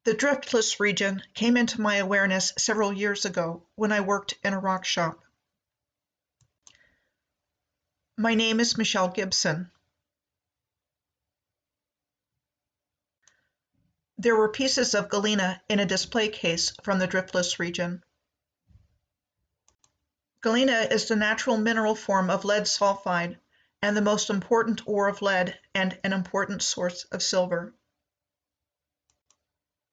The Driftless region came into my awareness several years ago when I worked in a rock shop. My name is Michelle Gibson. There were pieces of galena in a display case from the Driftless region. Galena is the natural mineral form of lead sulfide and the most important ore of lead and an important source of silver.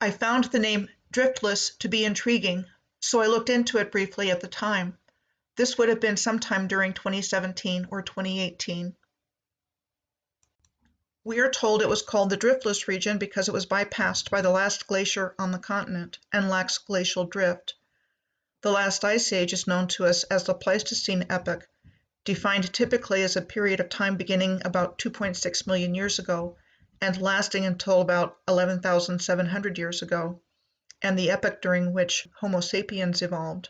I found the name Driftless to be intriguing, so I looked into it briefly at the time. This would have been sometime during 2017 or 2018. We are told it was called the Driftless region because it was bypassed by the last glacier on the continent and lacks glacial drift. The last ice age is known to us as the Pleistocene Epoch, defined typically as a period of time beginning about 2.6 million years ago and lasting until about 11,700 years ago, and the epoch during which Homo sapiens evolved.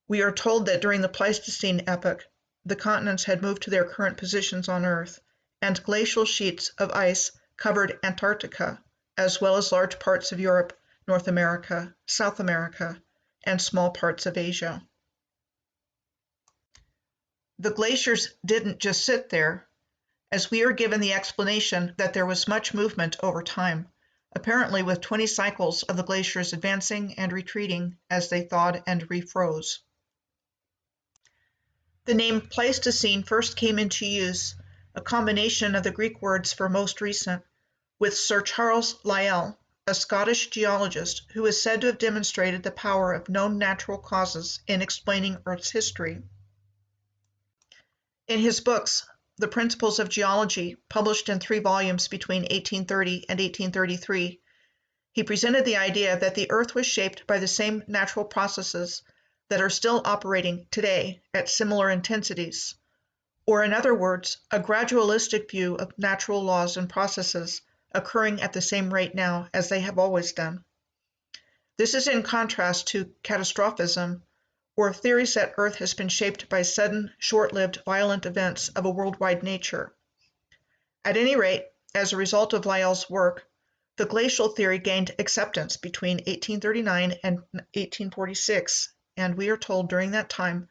We are told that during the Pleistocene epoch, the continents had moved to their current positions on Earth, and glacial sheets of ice covered Antarctica, as well as large parts of Europe, North America, South America, and small parts of Asia. The glaciers didn't just sit there, as we are given the explanation that there was much movement over time, apparently with 20 cycles of the glaciers advancing and retreating as they thawed and refroze. The name Pleistocene first came into use, a combination of the Greek words for most recent, with Sir Charles Lyell, a Scottish geologist who is said to have demonstrated the power of known natural causes in explaining Earth's history. In his books, The Principles of Geology, published in 3 volumes between 1830 and 1833, he presented the idea that the Earth was shaped by the same natural processes that are still operating today at similar intensities, or in other words, a gradualistic view of natural laws and processes occurring at the same rate now as they have always done. This is in contrast to catastrophism, or theories that Earth has been shaped by sudden, short-lived, violent events of a worldwide nature. At any rate, as a result of Lyell's work, the glacial theory gained acceptance between 1839 and 1846, and we are told during that time,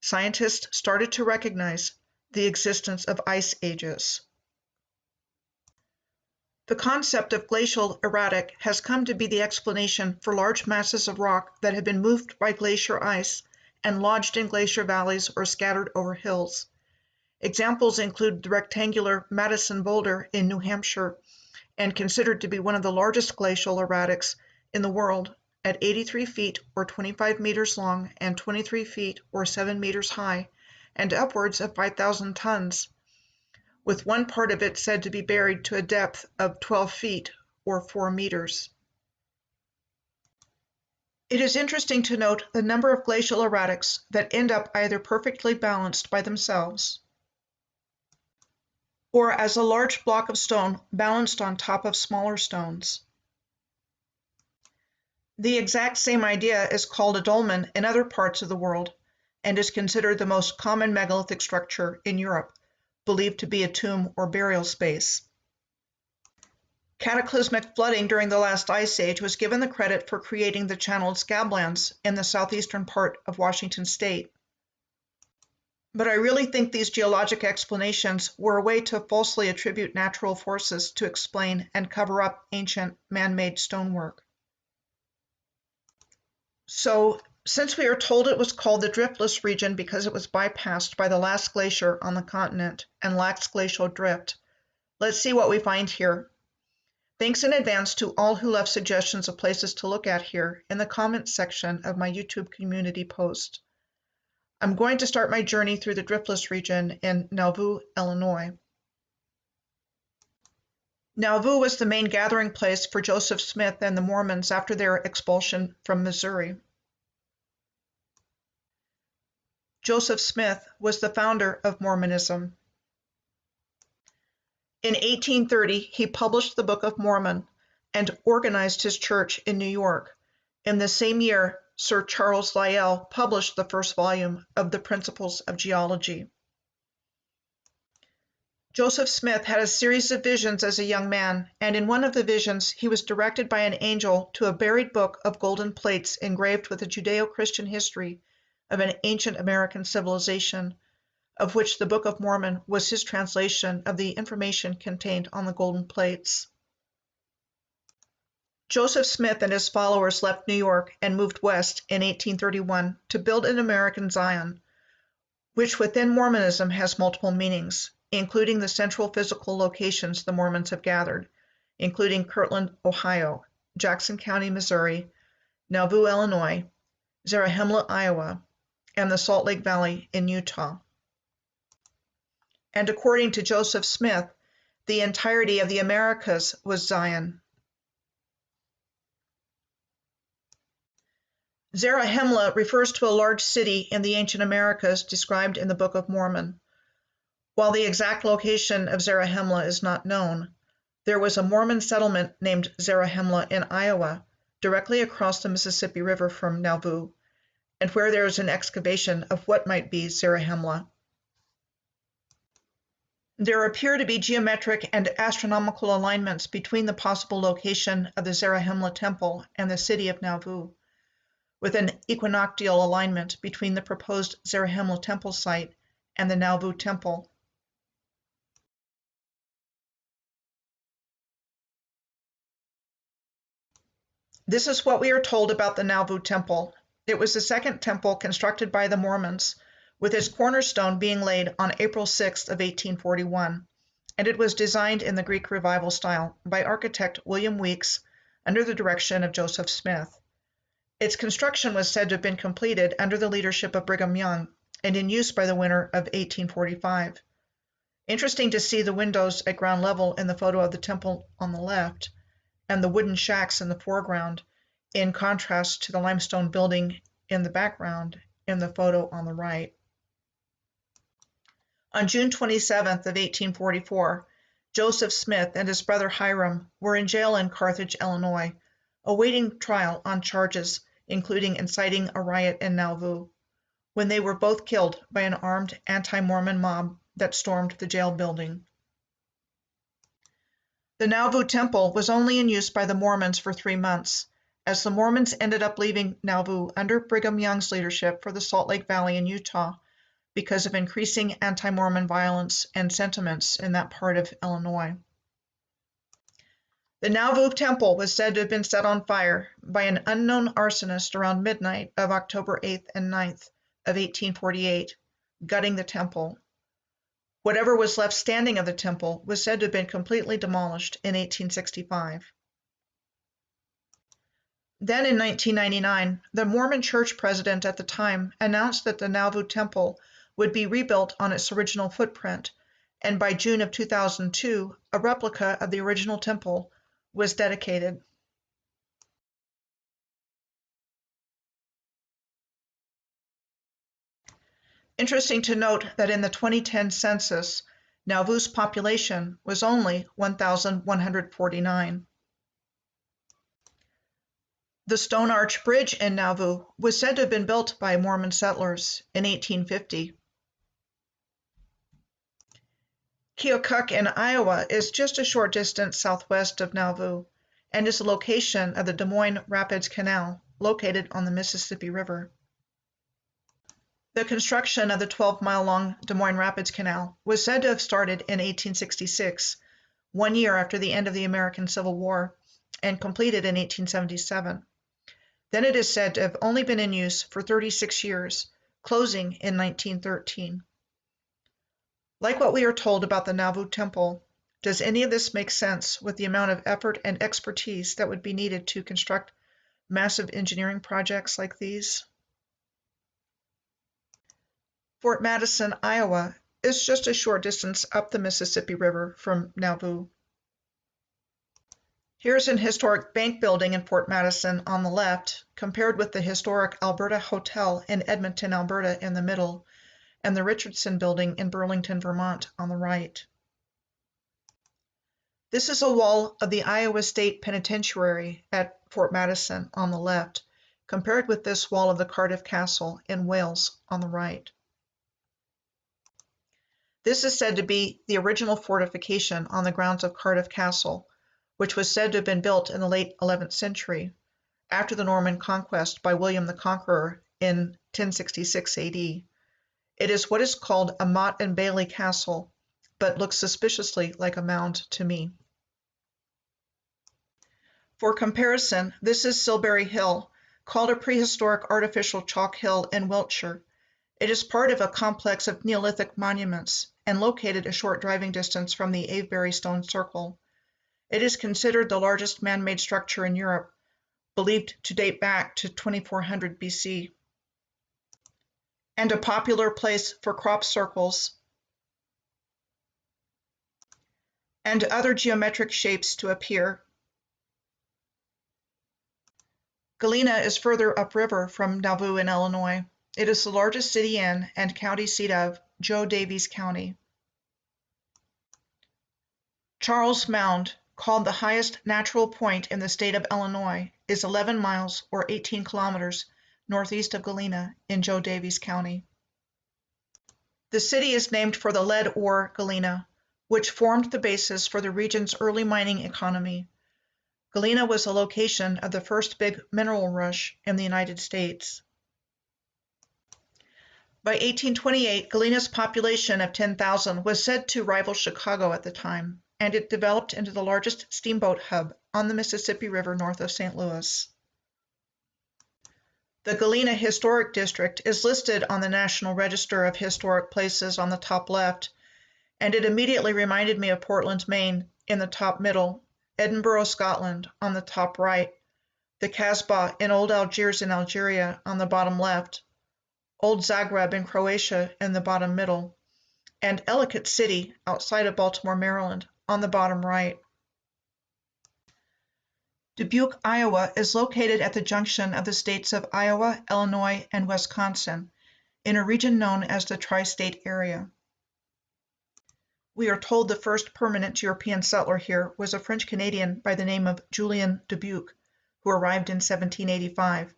scientists started to recognize the existence of ice ages. The concept of glacial erratic has come to be the explanation for large masses of rock that have been moved by glacier ice and lodged in glacier valleys or scattered over hills. Examples include the rectangular Madison boulder in New Hampshire, and considered to be one of the largest glacial erratics in the world, at 83 feet or 25 meters long and 23 feet or 7 meters high, and upwards of 5,000 tons, with one part of it said to be buried to a depth of 12 feet or 4 meters. It is interesting to note the number of glacial erratics that end up either perfectly balanced by themselves or as a large block of stone balanced on top of smaller stones. The exact same idea is called a dolmen in other parts of the world and is considered the most common megalithic structure in Europe, believed to be a tomb or burial space. Cataclysmic flooding during the last ice age was given the credit for creating the channeled scablands in the southeastern part of Washington state. But I really think these geologic explanations were a way to falsely attribute natural forces to explain and cover up ancient man-made stonework. So, since we are told it was called the Driftless region because it was bypassed by the last glacier on the continent and lacks glacial drift, let's see what we find here. Thanks in advance to all who left suggestions of places to look at here in the comments section of my YouTube community post. I'm going to start my journey through the Driftless region in Nauvoo, Illinois. Nauvoo was the main gathering place for Joseph Smith and the Mormons after their expulsion from Missouri. Joseph Smith was the founder of Mormonism. In 1830, he published the Book of Mormon and organized his church in New York. In the same year, Sir Charles Lyell published the first volume of The Principles of Geology. Joseph Smith had a series of visions as a young man, and in one of the visions he was directed by an angel to a buried book of golden plates engraved with a Judeo-Christian history of an ancient American civilization, of which the Book of Mormon was his translation of the information contained on the golden plates. Joseph Smith and his followers left New York and moved west in 1831 to build an American Zion, which within Mormonism has multiple meanings, including the central physical locations the Mormons have gathered, including Kirtland, Ohio, Jackson County, Missouri, Nauvoo, Illinois, Zarahemla, Iowa, and the Salt Lake Valley in Utah. And according to Joseph Smith, the entirety of the Americas was Zion. Zarahemla refers to a large city in the ancient Americas described in the Book of Mormon. While the exact location of Zarahemla is not known, there was a Mormon settlement named Zarahemla in Iowa, directly across the Mississippi River from Nauvoo, and where there is an excavation of what might be Zarahemla. There appear to be geometric and astronomical alignments between the possible location of the Zarahemla Temple and the city of Nauvoo, with an equinoctial alignment between the proposed Zarahemla Temple site and the Nauvoo Temple. This is what we are told about the Nauvoo Temple. It was the second temple constructed by the Mormons, with its cornerstone being laid on April 6 of 1841, and it was designed in the Greek Revival style by architect William Weeks under the direction of Joseph Smith. Its construction was said to have been completed under the leadership of Brigham Young and in use by the winter of 1845. Interesting to see the windows at ground level in the photo of the temple on the left, and the wooden shacks in the foreground, in contrast to the limestone building in the background in the photo on the right. On June 27th of 1844, Joseph Smith and his brother Hiram were in jail in Carthage, Illinois, awaiting trial on charges including inciting a riot in Nauvoo, when they were both killed by an armed anti-Mormon mob that stormed the jail building. The Nauvoo Temple was only in use by the Mormons for 3 months, as the Mormons ended up leaving Nauvoo under Brigham Young's leadership for the Salt Lake Valley in Utah because of increasing anti-Mormon violence and sentiments in that part of Illinois. The Nauvoo Temple was said to have been set on fire by an unknown arsonist around midnight of October 8th and 9th of 1848, gutting the temple. Whatever was left standing of the temple was said to have been completely demolished in 1865. Then in 1999, the Mormon Church president at the time announced that the Nauvoo Temple would be rebuilt on its original footprint, and by June of 2002, a replica of the original temple was dedicated. Interesting to note that in the 2010 census, Nauvoo's population was only 1,149. The Stone Arch Bridge in Nauvoo was said to have been built by Mormon settlers in 1850. Keokuk in Iowa is just a short distance southwest of Nauvoo and is the location of the Des Moines Rapids Canal, located on the Mississippi River. The construction of the 12-mile-long Des Moines Rapids Canal was said to have started in 1866, 1 year after the end of the American Civil War, and completed in 1877. Then it is said to have only been in use for 36 years, closing in 1913. Like what we are told about the Nauvoo Temple, does any of this make sense with the amount of effort and expertise that would be needed to construct massive engineering projects like these? Fort Madison, Iowa is just a short distance up the Mississippi River from Nauvoo. Here's an historic bank building in Fort Madison on the left, compared with the historic Alberta Hotel in Edmonton, Alberta in the middle, and the Richardson Building in Burlington, Vermont on the right. This is a wall of the Iowa State Penitentiary at Fort Madison on the left, compared with this wall of the Cardiff Castle in Wales on the right. This is said to be the original fortification on the grounds of Cardiff Castle, which was said to have been built in the late 11th century, after the Norman conquest by William the Conqueror in 1066 AD. It is what is called a motte and bailey castle, but looks suspiciously like a mound to me. For comparison, this is Silbury Hill, called a prehistoric artificial chalk hill in Wiltshire. It is part of a complex of Neolithic monuments and located a short driving distance from the Avebury Stone Circle. It is considered the largest man-made structure in Europe, believed to date back to 2400 BC, and a popular place for crop circles and other geometric shapes to appear. Galena is further upriver from Nauvoo in Illinois. It is the largest city in and county seat of Joe Daviess County. Charles Mound, called the highest natural point in the state of Illinois, is 11 miles or 18 kilometers northeast of Galena in Joe Daviess County. The city is named for the lead ore Galena, which formed the basis for the region's early mining economy. Galena was the location of the first big mineral rush in the United States. By 1828, Galena's population of 10,000 was said to rival Chicago at the time, and it developed into the largest steamboat hub on the Mississippi River north of St. Louis. The Galena Historic District is listed on the National Register of Historic Places on the top left, and it immediately reminded me of Portland, Maine in the top middle, Edinburgh, Scotland on the top right, the Kasbah in Old Algiers in Algeria on the bottom left, Old Zagreb in Croatia in the bottom middle, and Ellicott City outside of Baltimore, Maryland on the bottom right. Dubuque, Iowa is located at the junction of the states of Iowa, Illinois, and Wisconsin in a region known as the Tri-State Area. We are told the first permanent European settler here was a French-Canadian by the name of Julien Dubuque, who arrived in 1785.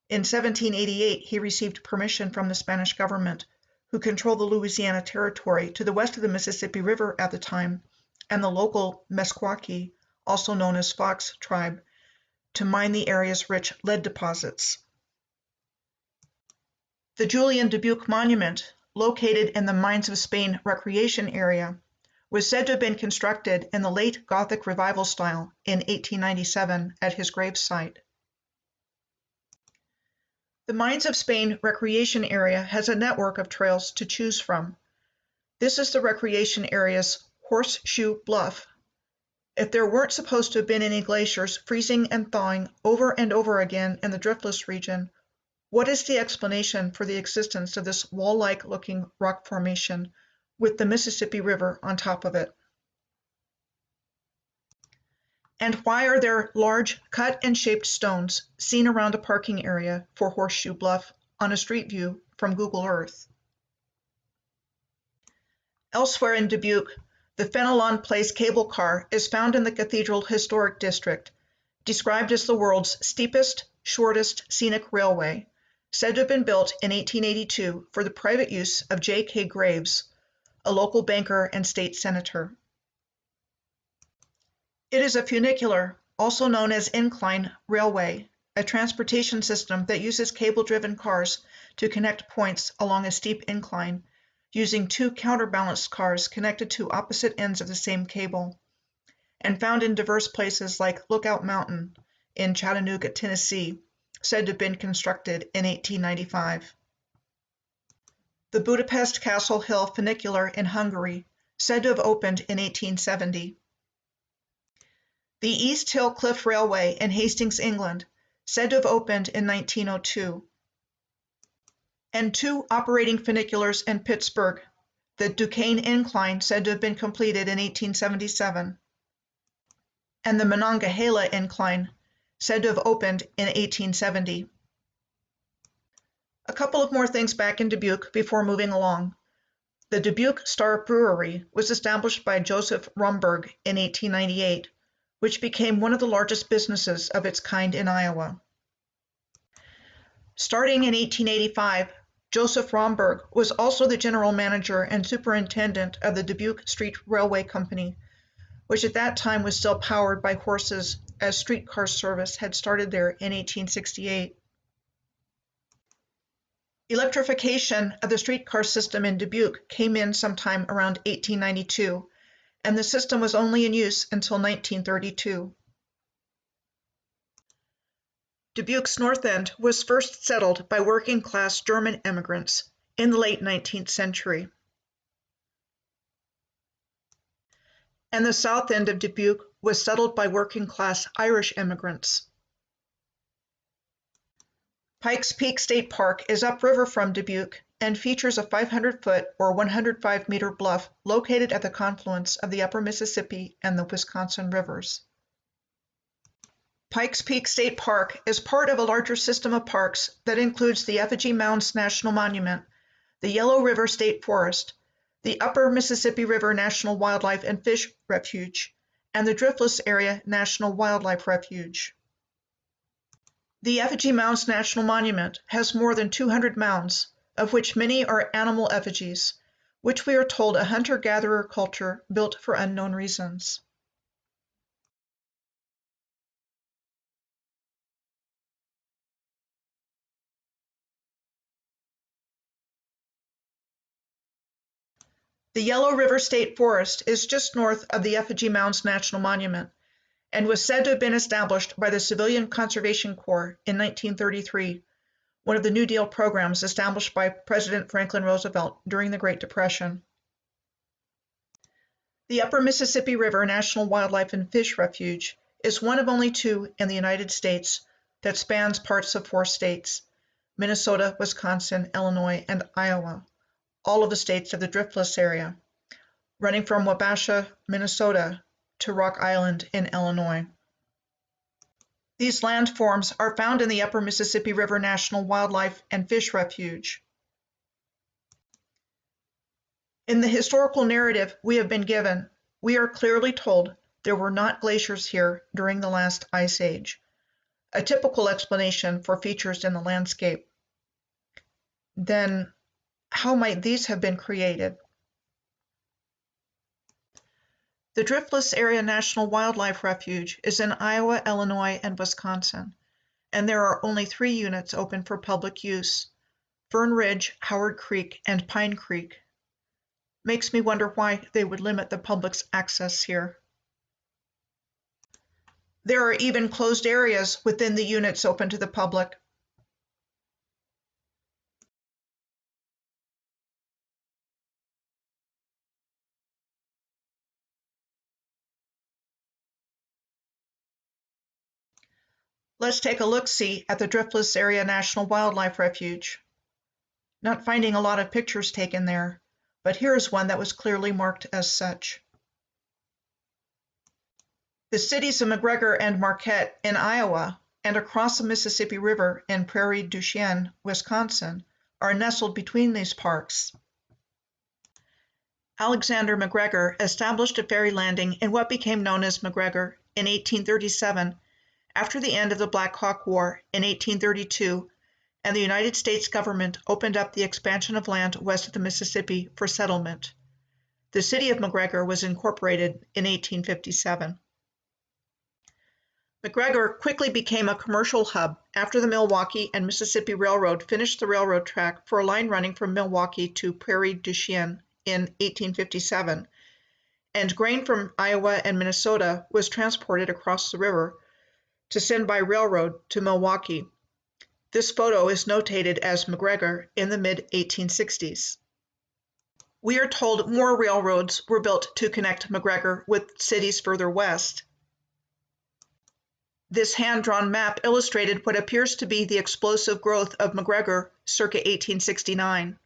In 1788, he received permission from the Spanish government, who controlled the Louisiana Territory to the west of the Mississippi River at the time, and the local Meskwaki, also known as Fox tribe, to mine the area's rich lead deposits. The Julien Dubuque Monument, located in the Mines of Spain recreation area, was said to have been constructed in the late Gothic Revival style in 1897 at his gravesite. The Mines of Spain recreation area has a network of trails to choose from. This is the recreation area's Horseshoe Bluff. If there weren't supposed to have been any glaciers freezing and thawing over and over again in the Driftless region, what is the explanation for the existence of this wall-like looking rock formation with the Mississippi River on top of it? And why are there large cut and shaped stones seen around a parking area for Horseshoe Bluff on a street view from Google Earth? Elsewhere in Dubuque, the Phenylon Place cable car is found in the Cathedral Historic District, described as the world's steepest, shortest scenic railway, said to have been built in 1882 for the private use of J.K. Graves, a local banker and state senator. It is a funicular, also known as Incline Railway, a transportation system that uses cable-driven cars to connect points along a steep incline, using two counterbalanced cars connected to opposite ends of the same cable, and found in diverse places like Lookout Mountain in Chattanooga, Tennessee, said to have been constructed in 1895. The Budapest Castle Hill funicular in Hungary, said to have opened in 1870. The East Hill Cliff Railway in Hastings, England, said to have opened in 1902. And two operating funiculars in Pittsburgh, the Duquesne Incline, said to have been completed in 1877, and the Monongahela Incline, said to have opened in 1870. A couple of more things back in Dubuque before moving along. The Dubuque Star Brewery was established by Joseph Rumberg in 1898, which became one of the largest businesses of its kind in Iowa. Starting in 1885, Joseph Romberg was also the general manager and superintendent of the Dubuque Street Railway Company, which at that time was still powered by horses as streetcar service had started there in 1868. Electrification of the streetcar system in Dubuque came in sometime around 1892, and the system was only in use until 1932. Dubuque's north end was first settled by working-class German immigrants in the late 19th century. And the south end of Dubuque was settled by working-class Irish immigrants. Pikes Peak State Park is upriver from Dubuque and features a 500-foot or 105-meter bluff located at the confluence of the upper Mississippi and the Wisconsin rivers. Pikes Peak State Park is part of a larger system of parks that includes the Effigy Mounds National Monument, the Yellow River State Forest, the Upper Mississippi River National Wildlife and Fish Refuge, and the Driftless Area National Wildlife Refuge. The Effigy Mounds National Monument has more than 200 mounds, of which many are animal effigies, which we are told a hunter-gatherer culture built for unknown reasons. The Yellow River State Forest is just north of the Effigy Mounds National Monument and was said to have been established by the Civilian Conservation Corps in 1933, one of the New Deal programs established by President Franklin Roosevelt during the Great Depression. The Upper Mississippi River National Wildlife and Fish Refuge is one of only two in the United States that spans parts of 4 states: Minnesota, Wisconsin, Illinois, and Iowa, all of the states of the Driftless area, running from Wabasha, Minnesota, to Rock Island in Illinois. These landforms are found in the Upper Mississippi River National Wildlife and Fish Refuge. In the historical narrative we have been given, we are clearly told there were not glaciers here during the last ice age, a typical explanation for features in the landscape. Then, how might these have been created? The Driftless Area National Wildlife Refuge is in Iowa, Illinois, and Wisconsin, and there are only 3 units open for public use: Fern Ridge, Howard Creek, and Pine Creek. Makes me wonder why they would limit the public's access here. There are even closed areas within the units open to the public. Let's take a look-see at the Driftless Area National Wildlife Refuge. Not finding a lot of pictures taken there, but here's one that was clearly marked as such. The cities of McGregor and Marquette in Iowa and across the Mississippi River in Prairie du Chien, Wisconsin, are nestled between these parks. Alexander McGregor established a ferry landing in what became known as McGregor in 1837 after the end of the Black Hawk War in 1832, and the United States government opened up the expansion of land west of the Mississippi for settlement. The city of McGregor was incorporated in 1857. McGregor quickly became a commercial hub after the Milwaukee and Mississippi Railroad finished the railroad track for a line running from Milwaukee to Prairie du Chien in 1857, and grain from Iowa and Minnesota was transported across the river to send by railroad to Milwaukee. This photo is notated as McGregor in the mid-1860s. We are told more railroads were built to connect McGregor with cities further west. This hand-drawn map illustrated what appears to be the explosive growth of McGregor circa 1869.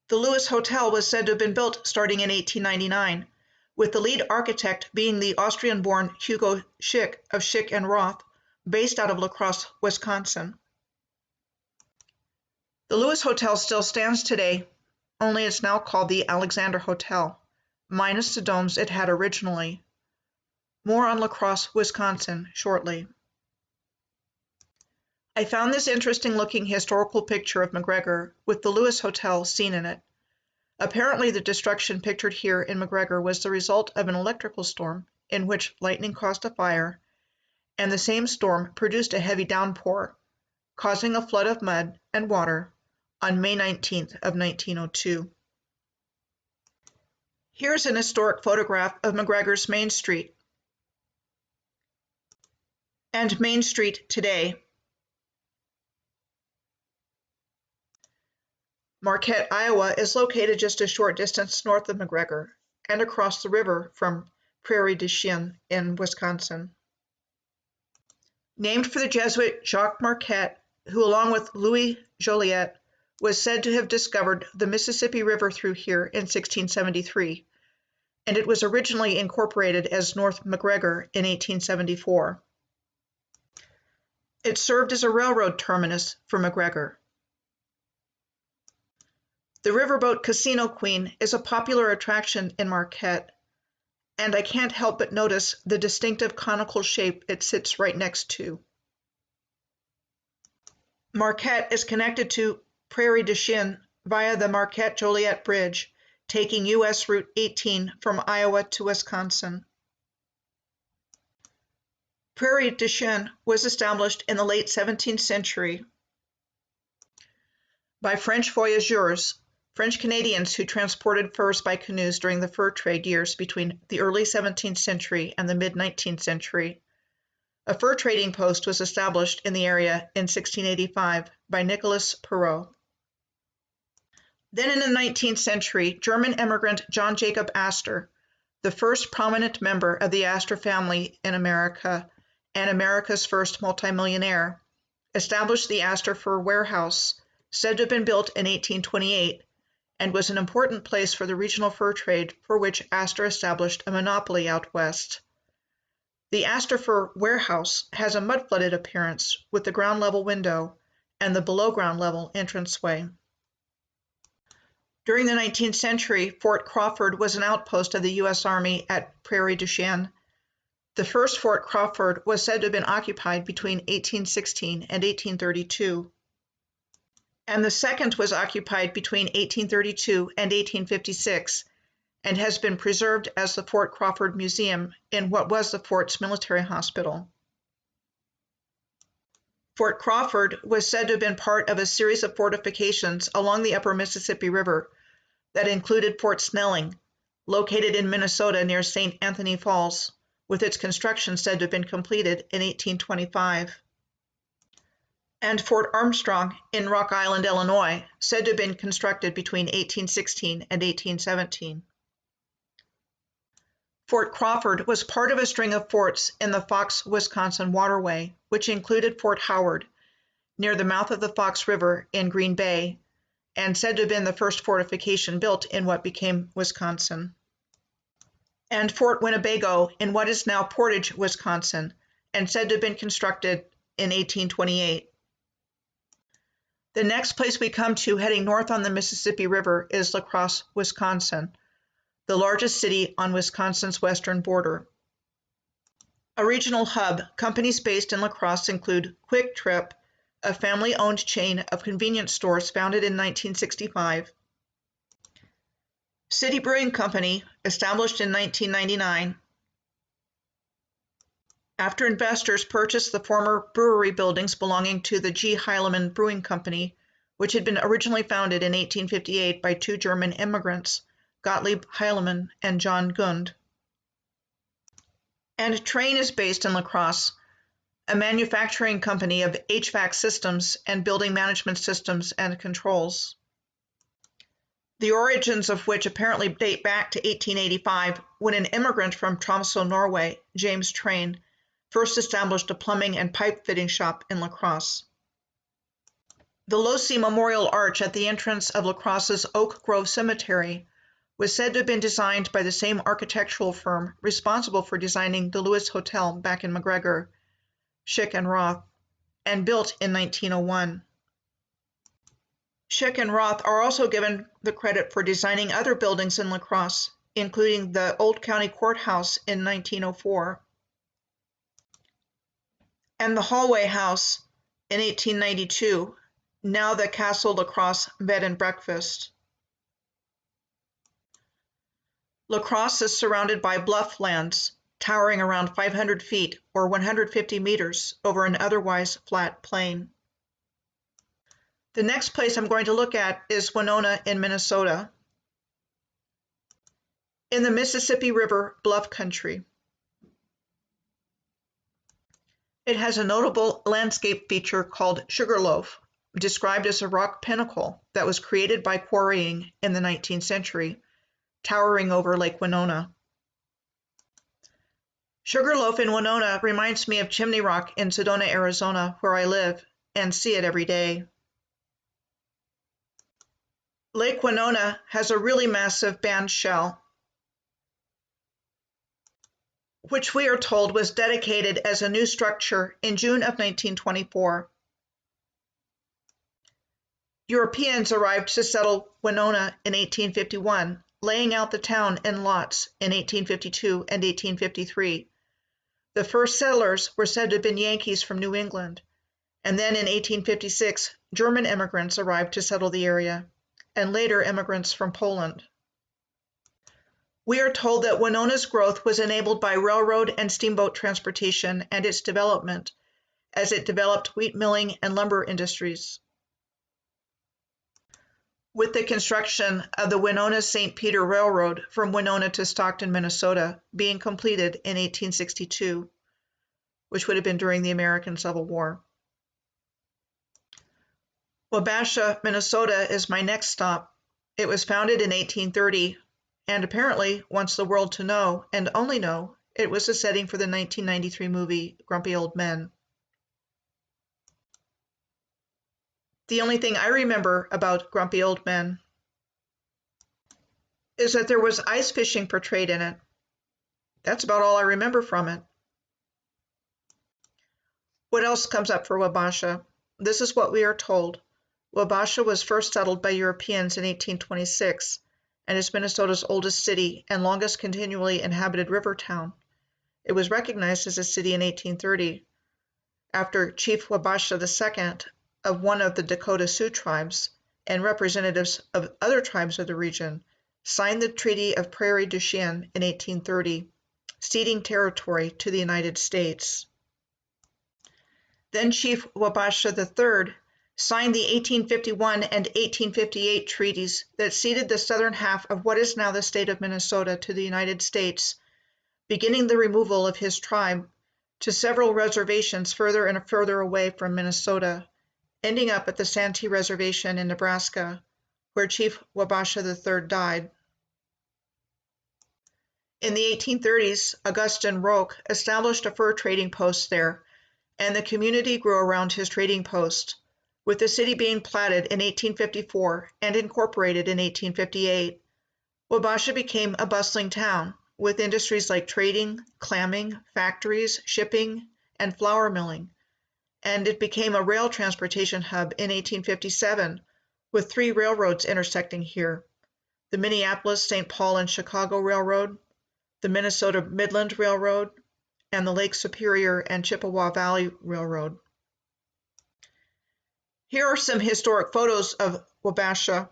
The Lewis Hotel was said to have been built starting in 1899, with the lead architect being the Austrian-born Hugo Schick of Schick and Roth, based out of La Crosse, Wisconsin. The Lewis Hotel still stands today, only it's now called the Alexander Hotel, minus the domes it had originally. More on La Crosse, Wisconsin shortly. I found this interesting looking historical picture of McGregor with the Lewis Hotel seen in it. Apparently the destruction pictured here in McGregor was the result of an electrical storm in which lightning caused a fire, and the same storm produced a heavy downpour, causing a flood of mud and water on May 19th of 1902. Here's an historic photograph of McGregor's Main Street and Main Street today. Marquette, Iowa is located just a short distance north of McGregor and across the river from Prairie du Chien in Wisconsin. Named for the Jesuit Jacques Marquette, who along with Louis Joliet was said to have discovered the Mississippi River through here in 1673, and it was originally incorporated as North McGregor in 1874. It served as a railroad terminus for McGregor. The riverboat Casino Queen is a popular attraction in Marquette, and I can't help but notice the distinctive conical shape it sits right next to. Marquette is connected to Prairie du Chien via the Marquette-Joliet Bridge, taking U.S. Route 18 from Iowa to Wisconsin. Prairie du Chien was established in the late 17th century by French voyageurs, French Canadians who transported furs by canoes during the fur trade years between the early 17th century and the mid-19th century. A fur trading post was established in the area in 1685 by Nicolas Perrot. Then in the 19th century, German immigrant John Jacob Astor, the first prominent member of the Astor family in America and America's first multimillionaire, established the Astor Fur Warehouse, said to have been built in 1828, and was an important place for the regional fur trade for which Astor established a monopoly out west. The Astor Fur Warehouse has a mud-flooded appearance with the ground-level window and the below-ground level entranceway. During the 19th century, Fort Crawford was an outpost of the U.S. Army at Prairie du Chien. The first Fort Crawford was said to have been occupied between 1816 and 1832. And the second was occupied between 1832 and 1856, and has been preserved as the Fort Crawford Museum in what was the fort's military hospital. Fort Crawford was said to have been part of a series of fortifications along the upper Mississippi River that included Fort Snelling, located in Minnesota near St. Anthony Falls, with its construction said to have been completed in 1825. And Fort Armstrong in Rock Island, Illinois, said to have been constructed between 1816 and 1817. Fort Crawford was part of a string of forts in the Fox, Wisconsin waterway, which included Fort Howard, near the mouth of the Fox River in Green Bay, and said to have been the first fortification built in what became Wisconsin. And Fort Winnebago in what is now Portage, Wisconsin, and said to have been constructed in 1828. The next place we come to heading north on the Mississippi River is La Crosse, Wisconsin, the largest city on Wisconsin's western border. A regional hub, companies based in La Crosse include Quick Trip, a family-owned chain of convenience stores founded in 1965, City Brewing Company, established in 1999, after investors purchased the former brewery buildings belonging to the G. Heilemann Brewing Company, which had been originally founded in 1858 by two German immigrants, Gottlieb Heilemann and John Gund. And Trane is based in La Crosse, a manufacturing company of HVAC systems and building management systems and controls, the origins of which apparently date back to 1885, when an immigrant from Tromsø, Norway, James Trane, first established a plumbing and pipe fitting shop in La Crosse. The Locy Memorial Arch at the entrance of La Crosse's Oak Grove Cemetery was said to have been designed by the same architectural firm responsible for designing the Lewis Hotel back in McGregor, Schick and Roth, and built in 1901. Schick and Roth are also given the credit for designing other buildings in La Crosse, including the Old County Courthouse in 1904 and the Hallway House in 1892, now the Castle Lacrosse Bed and Breakfast. Lacrosse is surrounded by bluff lands, towering around 500 feet or 150 meters over an otherwise flat plain. The next place I'm going to look at is Winona in Minnesota, in the Mississippi River bluff country. It has a notable landscape feature called Sugarloaf, described as a rock pinnacle that was created by quarrying in the 19th century, towering over Lake Winona. Sugarloaf in Winona reminds me of Chimney Rock in Sedona, Arizona, where I live and see it every day. Lake Winona has a really massive band shell, which we are told was dedicated as a new structure in June of 1924. Europeans arrived to settle Winona in 1851, laying out the town in lots in 1852 and 1853. The first settlers were said to have been Yankees from New England, and then in 1856, German immigrants arrived to settle the area, and later immigrants from Poland. We are told that Winona's growth was enabled by railroad and steamboat transportation and its development, as it developed wheat milling and lumber industries. With the construction of the Winona-St. Peter Railroad from Winona to Stockton, Minnesota, being completed in 1862, which would have been during the American Civil War. Wabasha, Minnesota is my next stop. It was founded in 1830, and apparently wants the world to know, and only know, it was the setting for the 1993 movie Grumpy Old Men. The only thing I remember about Grumpy Old Men is that there was ice fishing portrayed in it. That's about all I remember from it. What else comes up for Wabasha? This is what we are told. Wabasha was first settled by Europeans in 1826 and is Minnesota's oldest city and longest continually inhabited river town. It was recognized as a city in 1830 after Chief Wabasha II of one of the Dakota Sioux tribes and representatives of other tribes of the region signed the Treaty of Prairie du Chien in 1830, ceding territory to the United States. Then Chief Wabasha III signed the 1851 and 1858 treaties that ceded the southern half of what is now the state of Minnesota to the United States, beginning the removal of his tribe to several reservations further and further away from Minnesota, ending up at the Santee Reservation in Nebraska, where Chief Wabasha III died. In the 1830s, Augustin Roque established a fur trading post there, and the community grew around his trading post, with the city being platted in 1854 and incorporated in 1858. Wabasha became a bustling town, with industries like trading, clamming, factories, shipping, and flour milling, and it became a rail transportation hub in 1857, with 3 railroads intersecting here: the Minneapolis, St. Paul, and Chicago Railroad, the Minnesota Midland Railroad, and the Lake Superior and Chippewa Valley Railroad. Here are some historic photos of Wabasha,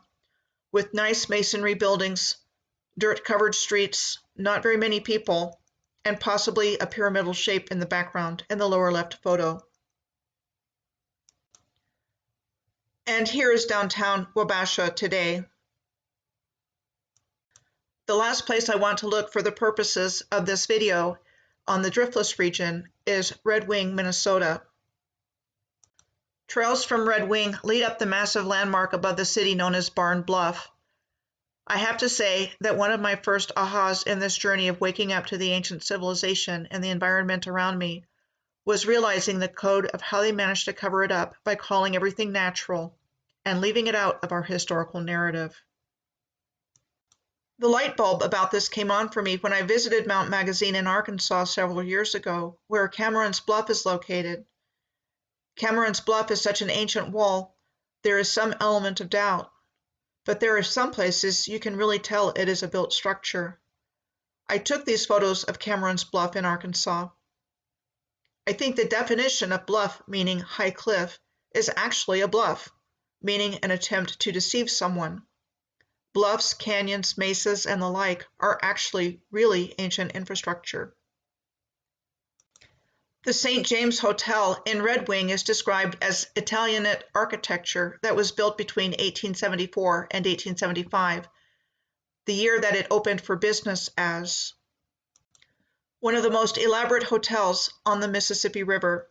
with nice masonry buildings, dirt-covered streets, not very many people, and possibly a pyramidal shape in the background in the lower left photo. And here is downtown Wabasha today. The last place I want to look for the purposes of this video on the Driftless region is Red Wing, Minnesota. Trails from Red Wing lead up the massive landmark above the city known as Barn Bluff. I have to say that one of my first ahas in this journey of waking up to the ancient civilization and the environment around me was realizing the code of how they managed to cover it up by calling everything natural and leaving it out of our historical narrative. The light bulb about this came on for me when I visited Mount Magazine in Arkansas several years ago, where Cameron's Bluff is located. Cameron's Bluff is such an ancient wall, there is some element of doubt, but there are some places you can really tell it is a built structure. I took these photos of Cameron's Bluff in Arkansas. I think the definition of bluff, meaning high cliff, is actually a bluff, meaning an attempt to deceive someone. Bluffs, canyons, mesas, and the like are actually really ancient infrastructure. The St. James Hotel in Red Wing is described as Italianate architecture that was built between 1874 and 1875, the year that it opened for business as one of the most elaborate hotels on the Mississippi River.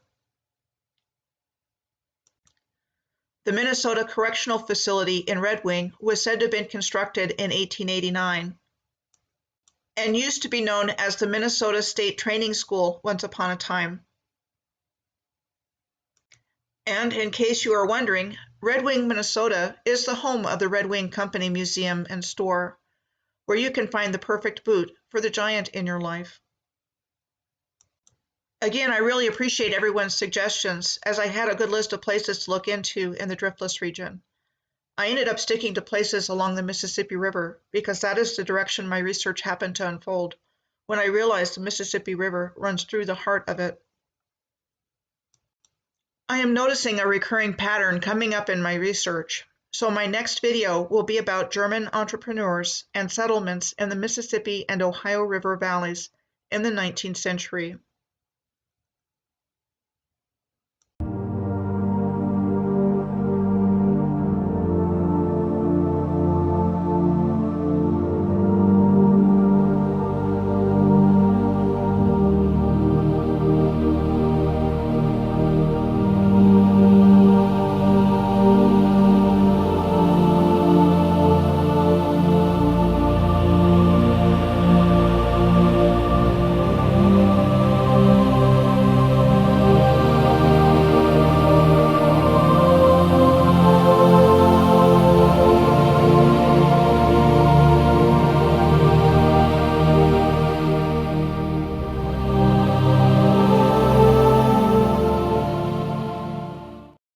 The Minnesota Correctional Facility in Red Wing was said to have been constructed in 1889 and used to be known as the Minnesota State Training School once upon a time. And in case you are wondering, Red Wing, Minnesota is the home of the Red Wing Company Museum and Store, where you can find the perfect boot for the giant in your life. Again, I really appreciate everyone's suggestions, as I had a good list of places to look into in the Driftless region. I ended up sticking to places along the Mississippi River because that is the direction my research happened to unfold when I realized the Mississippi River runs through the heart of it. I am noticing a recurring pattern coming up in my research, so my next video will be about German entrepreneurs and settlements in the Mississippi and Ohio River valleys in the 19th century.